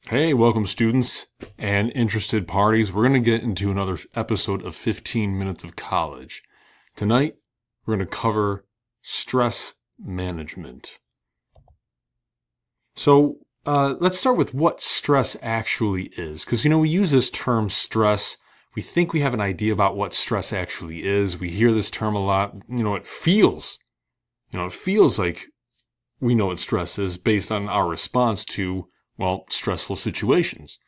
Hey, welcome students and interested parties. We're going to get into another episode of 15 Minutes of College. Tonight, we're going to cover stress management. So, let's start with what stress actually is. Because, we use this term stress. We think we have an idea about what stress actually is. We hear this term a lot. It feels like we know what stress is based on our response to stressful situations.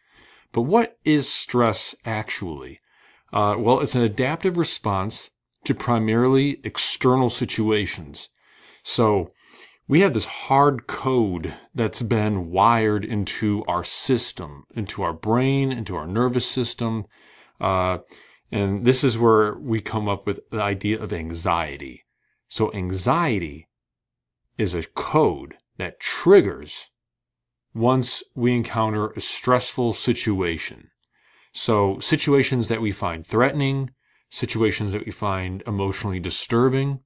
But what is stress actually? It's an adaptive response to primarily external situations. So we have this hard code that's been wired into our system, into our brain, into our nervous system. And this is where we come up with the idea of anxiety. So anxiety is a code that triggers once we encounter a stressful situation. So situations that we find threatening, situations that we find emotionally disturbing.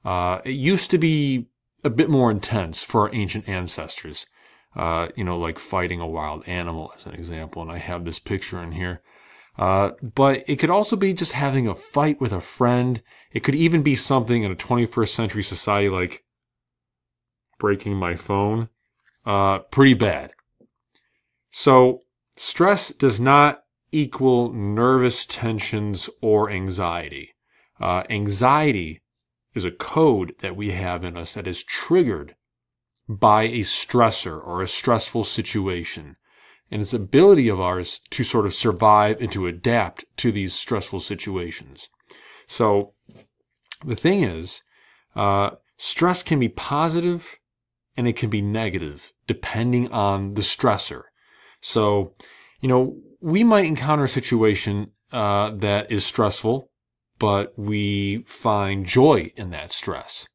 It used to be a bit more intense for our ancient ancestors, like fighting a wild animal as an example. And I have this picture in here. But it could also be just having a fight with a friend. It could even be something in a 21st century society like breaking my phone. Pretty bad. So stress does not equal nervous tensions or anxiety. Anxiety is a code that we have in us that is triggered by a stressor or a stressful situation. And it's an ability of ours to sort of survive and to adapt to these stressful situations. So the thing is, stress can be positive and it can be negative depending on the stressor. So, we might encounter a situation that is stressful, but we find joy in that stress.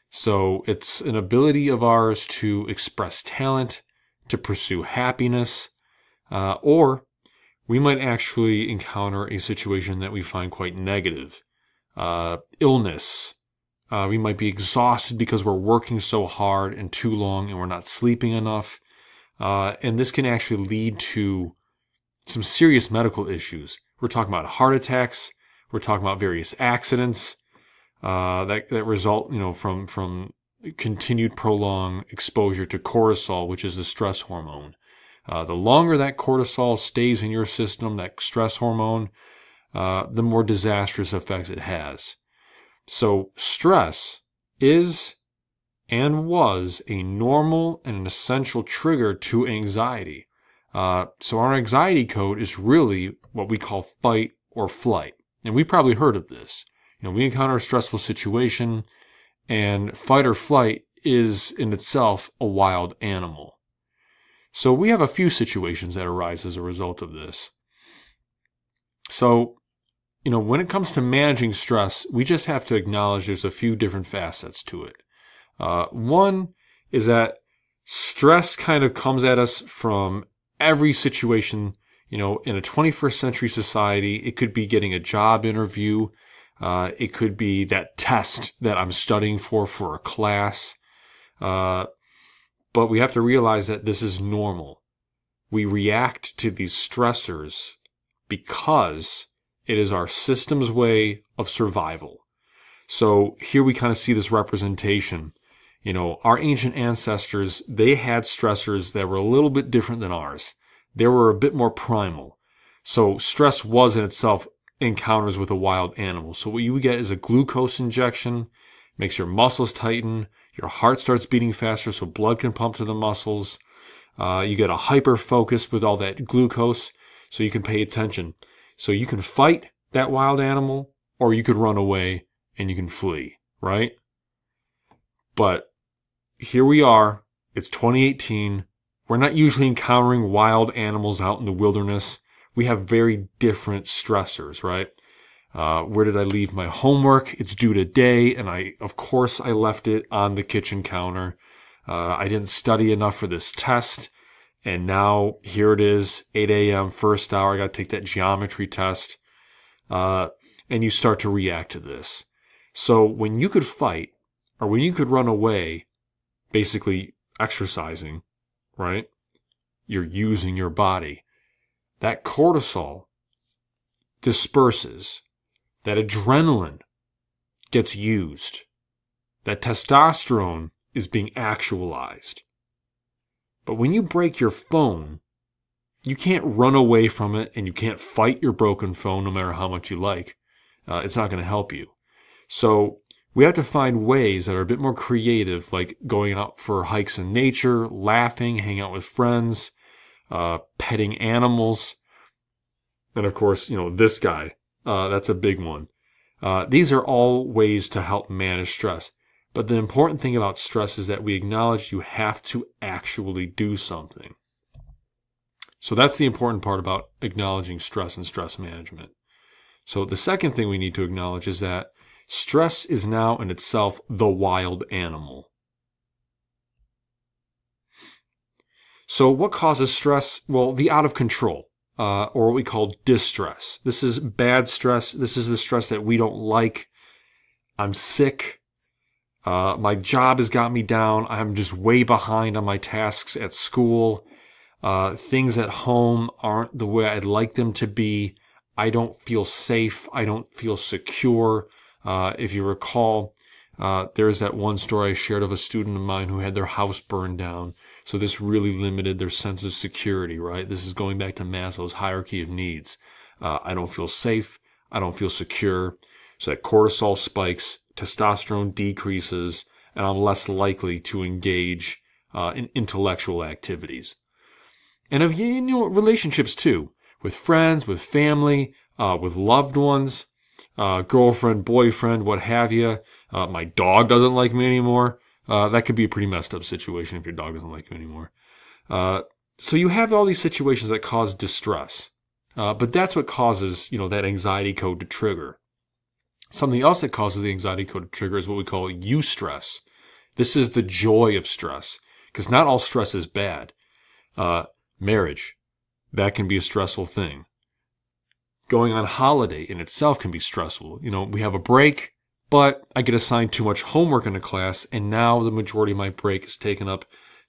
So it's an ability of ours to express talent, to pursue happiness, or we might actually encounter a situation that we find quite negative. Illness. We might be exhausted because we're working so hard and too long and we're not sleeping enough. And this can actually lead to some serious medical issues. We're talking about heart attacks. We're talking about various accidents that result, from continued prolonged exposure to cortisol, which is the stress hormone. The longer that cortisol stays in your system, that stress hormone, the more disastrous effects it has. So stress is and was a normal and an essential trigger to anxiety. So our anxiety code is really what we call fight or flight. And we probably heard of this. We encounter a stressful situation, and fight or flight is in itself a wild animal. So we have a few situations that arise as a result of this. So when it comes to managing stress, we just have to acknowledge there's a few different facets to it. One is that stress kind of comes at us from every situation. In a 21st century society, it could be getting a job interview. It could be that test that I'm studying for a class. But we have to realize that this is normal. We react to these stressors because it is our system's way of survival. So here we kind of see this representation. Our ancient ancestors, they had stressors that were a little bit different than ours. They were a bit more primal. So stress was in itself encounters with a wild animal. So what you would get is a glucose injection, makes your muscles tighten, your heart starts beating faster so blood can pump to the muscles. You get a hyper focus with all that glucose so you can pay attention. So you can fight that wild animal, or you could run away and you can flee, right? But here we are, it's 2018. We're not usually encountering wild animals out in the wilderness. We have very different stressors, right? Where did I leave my homework? It's due today, and of course I left it on the kitchen counter. I didn't study enough for this test. And now here it is, 8 a.m., first hour. I got to take that geometry test. And you start to react to this. So when you could fight or when you could run away, basically exercising, right? you're using your body. That cortisol disperses. That adrenaline gets used. That testosterone is being actualized. But when you break your phone, you can't run away from it and you can't fight your broken phone no matter how much you like. It's not going to help you. So we have to find ways that are a bit more creative, like going out for hikes in nature, laughing, hanging out with friends, petting animals. And of course, this guy, that's a big one. These are all ways to help manage stress. But the important thing about stress is that we acknowledge you have to actually do something. So that's the important part about acknowledging stress and stress management. So the second thing we need to acknowledge is that stress is now in itself the wild animal. So what causes stress? Well, the out of control, or what we call distress. This is bad stress. This is the stress that we don't like. I'm sick. My job has got me down. I'm just way behind on my tasks at school. Things at home aren't the way I'd like them to be. I don't feel safe. I don't feel secure. If you recall, there's that one story I shared of a student of mine who had their house burned down. So this really limited their sense of security, right? This is going back to Maslow's hierarchy of needs. I don't feel safe. I don't feel secure. So that cortisol spikes, testosterone decreases, and I'm less likely to engage in intellectual activities. And of relationships too, with friends, with family, with loved ones, girlfriend, boyfriend, what have you. My dog doesn't like me anymore. That could be a pretty messed up situation if your dog doesn't like you anymore. So you have all these situations that cause distress. But that's what causes, that anxiety code to trigger. Something else that causes the anxiety code to trigger is what we call eustress. This is the joy of stress, because not all stress is bad. Marriage, that can be a stressful thing. Going on holiday in itself can be stressful. We have a break, but I get assigned too much homework in a class, and now the majority of my break is taken up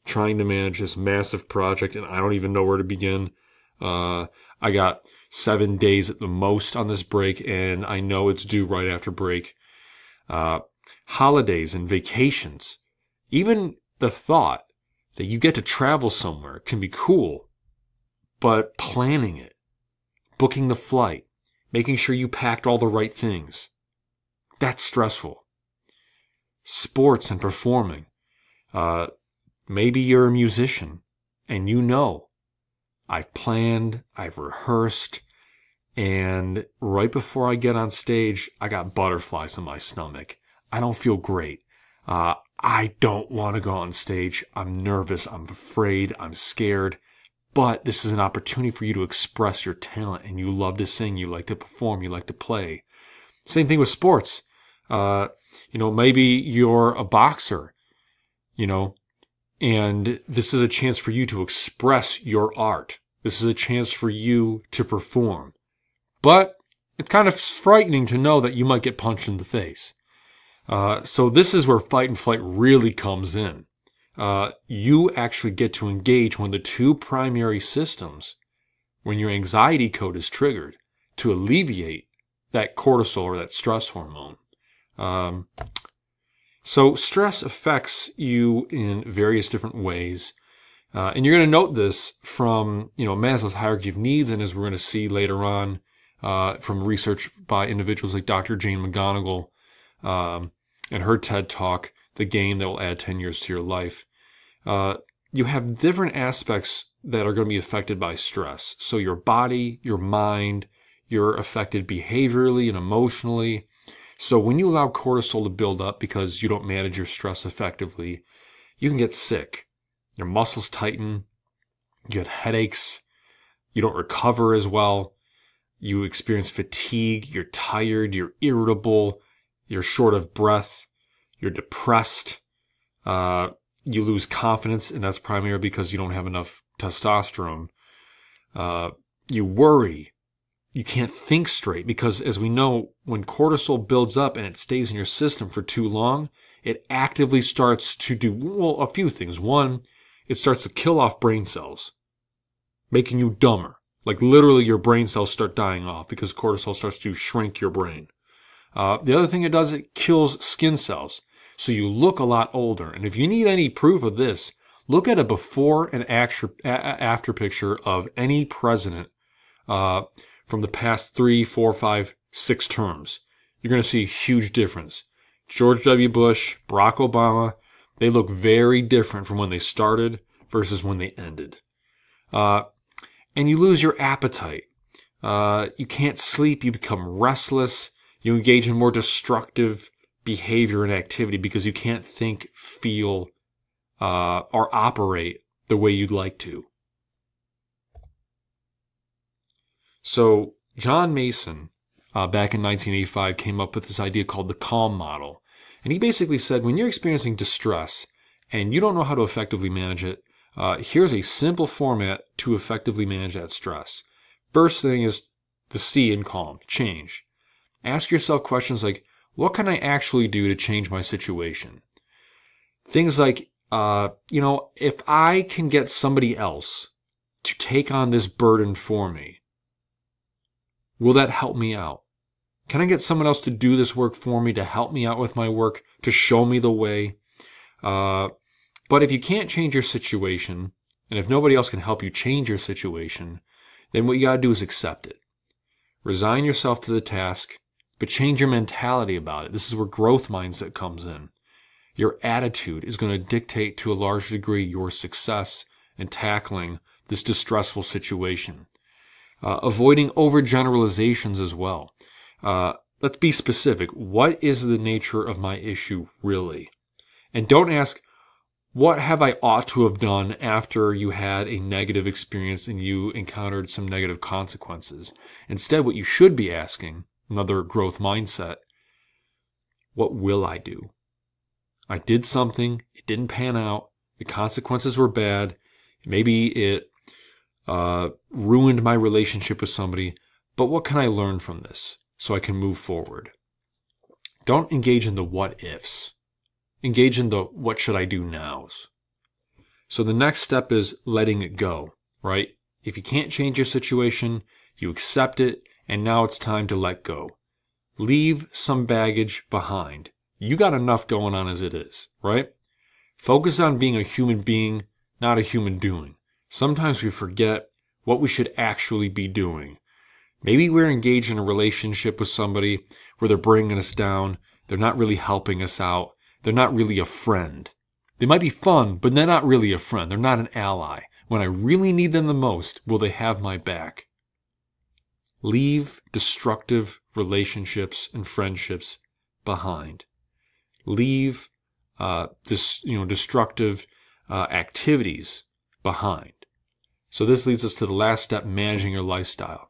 trying to manage this massive project, and I don't even know where to begin. I got 7 days at the most on this break, and I know it's due right after break. Holidays and vacations, even the thought that you get to travel somewhere can be cool, but planning it, booking the flight, making sure you packed all the right things, that's stressful. Sports and performing. Maybe you're a musician and I've planned, I've rehearsed, and right before I get on stage, I got butterflies in my stomach. I don't feel great. I don't want to go on stage. I'm nervous. I'm afraid. I'm scared. But this is an opportunity for you to express your talent, and you love to sing. You like to perform. You like to play. Same thing with sports. Maybe you're a boxer, and this is a chance for you to express your art. This is a chance for you to perform. But it's kind of frightening to know that you might get punched in the face. So this is where fight and flight really comes in. You actually get to engage one of the two primary systems when your anxiety code is triggered to alleviate that cortisol or that stress hormone. So stress affects you in various different ways. And you're going to note this from, Maslow's hierarchy of needs, and as we're going to see later on from research by individuals like Dr. Jane McGonigal and her TED Talk, The Game That Will Add 10 Years to Your Life. You have different aspects that are going to be affected by stress. So your body, your mind, you're affected behaviorally and emotionally. So when you allow cortisol to build up because you don't manage your stress effectively, you can get sick. Your muscles tighten, you get headaches, you don't recover as well, you experience fatigue, you're tired, you're irritable, you're short of breath, you're depressed, you lose confidence, and that's primarily because you don't have enough testosterone. You worry, you can't think straight, because as we know, when cortisol builds up and it stays in your system for too long, it actively starts to do, a few things. One, it starts to kill off brain cells. making you dumber. Like literally your brain cells start dying off because cortisol starts to shrink your brain. The other thing it does, it kills skin cells. So you look a lot older. And if you need any proof of this, look at a before and after picture of any president from the past 3, 4, 5, 6 terms. You're going to see a huge difference. George W. Bush, Barack Obama, they look very different from when they started versus when they ended. And you lose your appetite. You can't sleep. You become restless. You engage in more destructive behavior and activity because you can't think, feel, or operate the way you'd like to. So John Mason, back in 1985, came up with this idea called the CALM model. And he basically said, when you're experiencing distress and you don't know how to effectively manage it, here's a simple format to effectively manage that stress. First thing is the C in CALM, change. Ask yourself questions like, what can I actually do to change my situation? Things like, if I can get somebody else to take on this burden for me, will that help me out? Can I get someone else to do this work for me, to help me out with my work, to show me the way? But if you can't change your situation, and if nobody else can help you change your situation, then what you got to do is accept it. Resign yourself to the task, but change your mentality about it. This is where growth mindset comes in. Your attitude is going to dictate to a large degree your success in tackling this distressful situation. Avoiding overgeneralizations as well. Let's be specific. What is the nature of my issue really? And don't ask, what have I ought to have done after you had a negative experience and you encountered some negative consequences? Instead, what you should be asking, another growth mindset, what will I do? I did something, it didn't pan out, the consequences were bad, maybe it ruined my relationship with somebody, but what can I learn from this so I can move forward? Don't engage in the what ifs. Engage in the what should I do nows. So the next step is letting it go, right? If you can't change your situation, you accept it, and now it's time to let go. Leave some baggage behind. You got enough going on as it is, right? Focus on being a human being, not a human doing. Sometimes we forget what we should actually be doing. Maybe we're engaged in a relationship with somebody where they're bringing us down. They're not really helping us out. They're not really a friend. They might be fun, but they're not really a friend. They're not an ally. When I really need them the most, will they have my back? Leave destructive relationships and friendships behind. Leave destructive activities behind. So this leads us to the last step, managing your lifestyle.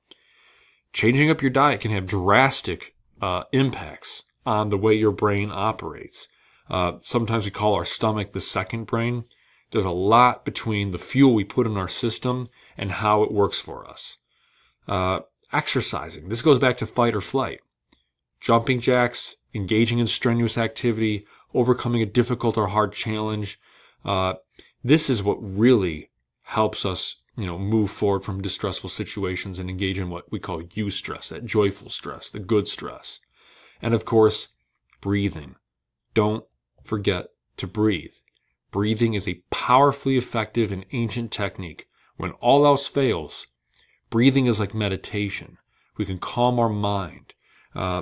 Changing up your diet can have drastic impacts on the way your brain operates. Sometimes we call our stomach the second brain. There's a lot between the fuel we put in our system and how it works for us. Exercising. This goes back to fight or flight. Jumping jacks, engaging in strenuous activity, overcoming a difficult or hard challenge. This is what really helps us, move forward from distressful situations and engage in what we call eustress, that joyful stress, the good stress. And of course, breathing. Don't forget to breathe. Breathing is a powerfully effective and ancient technique. When all else fails, breathing is like meditation. We can calm our mind.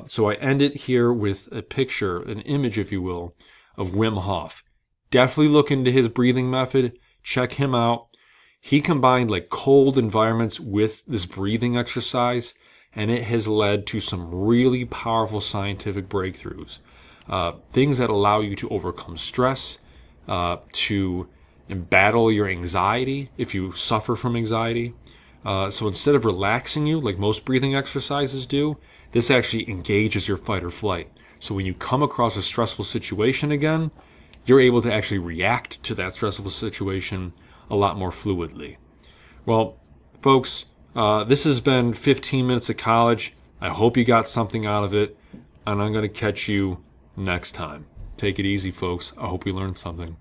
So I end it here with a picture, an image, if you will, of Wim Hof. Definitely look into his breathing method. Check him out. He combined cold environments with this breathing exercise, and it has led to some really powerful scientific breakthroughs. Things that allow you to overcome stress, to battle your anxiety if you suffer from anxiety. So instead of relaxing you like most breathing exercises do, this actually engages your fight or flight. So when you come across a stressful situation again, you're able to actually react to that stressful situation a lot more fluidly. Well, folks, this has been 15 minutes of college. I hope you got something out of it, and I'm going to catch you next time. Take it easy, folks. I hope you learned something.